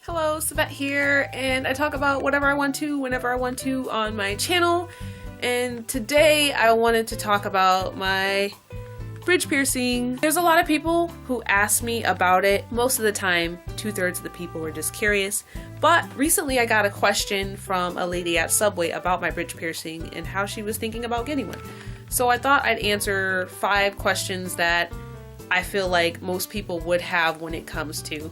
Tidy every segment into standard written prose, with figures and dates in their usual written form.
Hello, Sabette here, and I talk about whatever I want to, whenever I want to on my channel. And today I wanted to talk about my bridge piercing. There's a lot of people who ask me about it. Most of the time, 2/3 of the people were just curious. But recently I got a question from a lady at Subway about my bridge piercing and how she was thinking about getting one. So I thought I'd answer 5 questions that I feel like most people would have when it comes to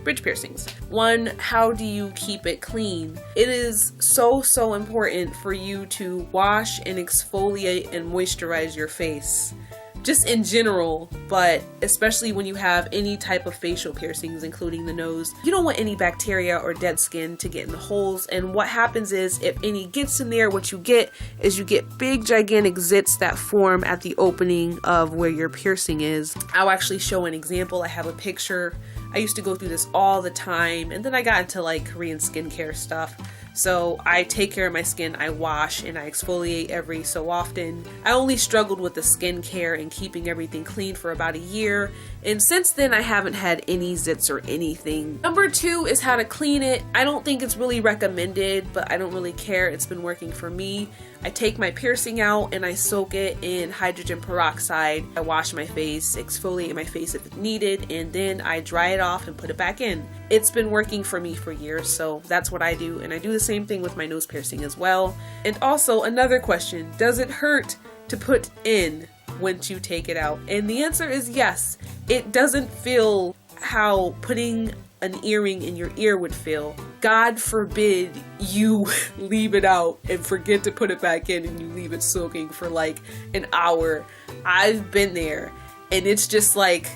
bridge piercings. 1, how do you keep it clean? It is so important for you to wash and exfoliate and moisturize your face. Just in general, but especially when you have any type of facial piercings, including the nose. You don't want any bacteria or dead skin to get in the holes, and what happens is if any gets in there, what you get is you get big gigantic zits that form at the opening of where your piercing is. I'll actually show an example. I have a picture. I used to go through this all the time, and then I got into like Korean skincare stuff. So I take care of my skin, I wash and I exfoliate every so often. I only struggled with the skincare and keeping everything clean for about a year, and since then I haven't had any zits or anything. Number 2 is how to clean it. I don't think it's really recommended, but I don't really care. It's been working for me. I take my piercing out and I soak it in hydrogen peroxide. I wash my face, exfoliate my face if needed, and then I dry it off and put it back in. It's been working for me for years, so that's what I do, and I do the same thing with my nose piercing as well. And also another question, does it hurt to put in once you take it out? And the answer is yes. It doesn't feel how putting an earring in your ear would feel. God forbid you leave it out and forget to put it back in and you leave it soaking for like an hour. I've been there, and it's just like,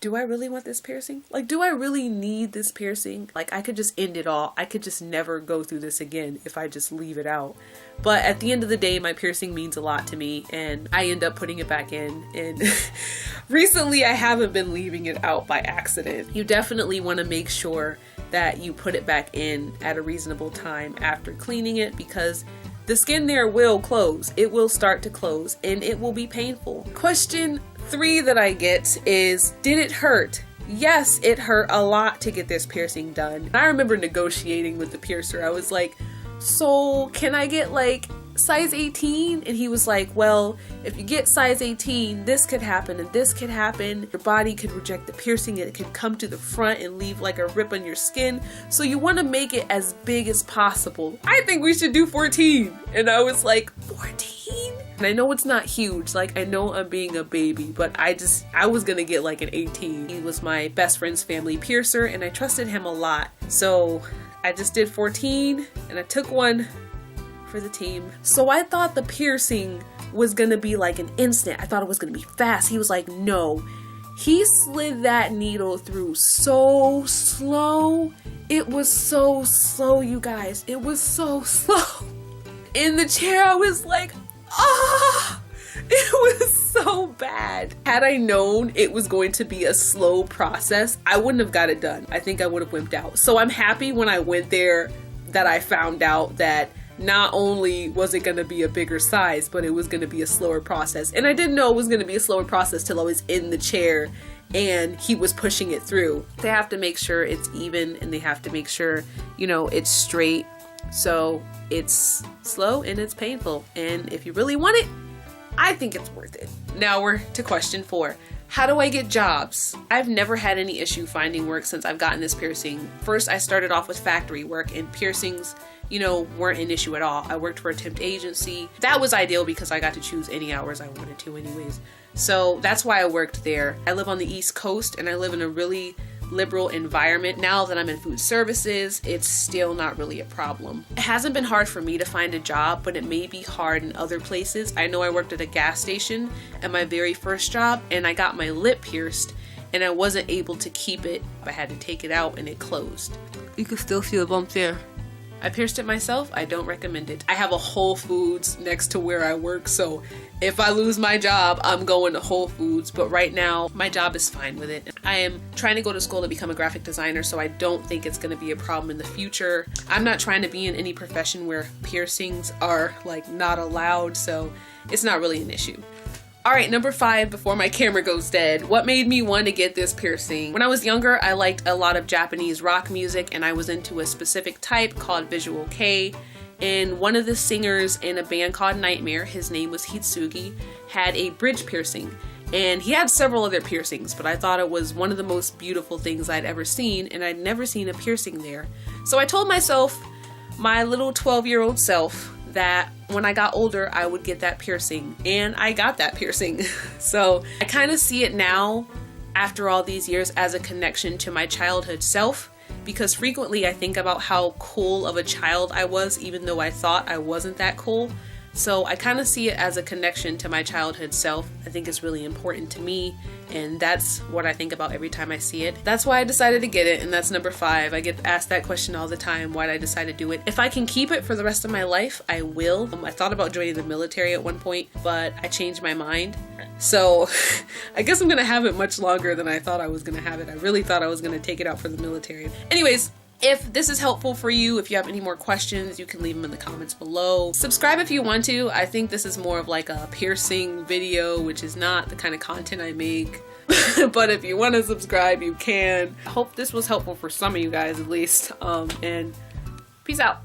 do I really want this piercing? Like, do I really need this piercing? Like, I could just end it all. I could just never go through this again if I just leave it out. But at the end of the day, my piercing means a lot to me, and I end up putting it back in. And recently, I haven't been leaving it out by accident. You definitely want to make sure that you put it back in at a reasonable time after cleaning it, because the skin there will close. It will start to close, and it will be painful. Question 3 that I get is, did it hurt? Yes, it hurt a lot to get this piercing done. I remember negotiating with the piercer. I was like, so can I get like size 18? And he was like, well, if you get size 18, this could happen and this could happen. Your body could reject the piercing and it could come to the front and leave like a rip on your skin. So you want to make it as big as possible. I think we should do 14. And I was like, 14? And I know it's not huge, like I know I'm being a baby, but I was gonna get like an 18. He was my best friend's family piercer and I trusted him a lot. So I just did 14 and I took one for the team. So I thought the piercing was gonna be like an instant. I thought it was gonna be fast. He was like, no. He slid that needle through so slow. It was so slow, you guys. It was so slow. In the chair, I was like, ah! It was so bad. Had I known it was going to be a slow process, I wouldn't have got it done. I think I would have wimped out. So I'm happy when I went there that I found out that not only was it going to be a bigger size, but it was going to be a slower process. And I didn't know it was going to be a slower process till I was in the chair and he was pushing it through. They have to make sure it's even, and they have to make sure, you know, it's straight. So it's slow and it's painful. And if you really want it, I think it's worth it. Now we're to question 4. How do I get jobs? I've never had any issue finding work since I've gotten this piercing. First, I started off with factory work, and piercings, you know, weren't an issue at all. I worked for a temp agency. That was ideal because I got to choose any hours I wanted to anyways. So that's why I worked there. I live on the East Coast and I live in a really liberal environment. Now that I'm in food services, it's still not really a problem. It hasn't been hard for me to find a job, but it may be hard in other places. I know I worked at a gas station at my very first job and I got my lip pierced and I wasn't able to keep it. I had to take it out and it closed. You can still see the bump there. I pierced it myself. I don't recommend it. I have a Whole Foods next to where I work, so if I lose my job, I'm going to Whole Foods, but right now my job is fine with it. I am trying to go to school to become a graphic designer, so I don't think it's going to be a problem in the future. I'm not trying to be in any profession where piercings are like not allowed, so it's not really an issue. Alright, number 5, before my camera goes dead. What made me want to get this piercing? When I was younger, I liked a lot of Japanese rock music, and I was into a specific type called Visual Kei. And one of the singers in a band called Nightmare, his name was Hitsugi, had a bridge piercing. And he had several other piercings, but I thought it was one of the most beautiful things I'd ever seen, and I'd never seen a piercing there. So I told myself, my little 12-year-old self, that when I got older I would get that piercing, and I got that piercing. So I kind of see it now after all these years as a connection to my childhood self, because frequently I think about how cool of a child I was even though I thought I wasn't that cool. So I kind of see it as a connection to my childhood self. I think it's really important to me, and that's what I think about every time I see it. That's why I decided to get it, and that's number 5. I get asked that question all the time, why did I decide to do it? If I can keep it for the rest of my life, I will. I thought about joining the military at one point, but I changed my mind. So I guess I'm gonna have it much longer than I thought I was gonna have it. I really thought I was gonna take it out for the military. Anyways, if this is helpful for you, if you have any more questions, you can leave them in the comments below. Subscribe if you want to. I think this is more of like a piercing video, which is not the kind of content I make. But if you want to subscribe, you can. I hope this was helpful for some of you guys at least. And peace out.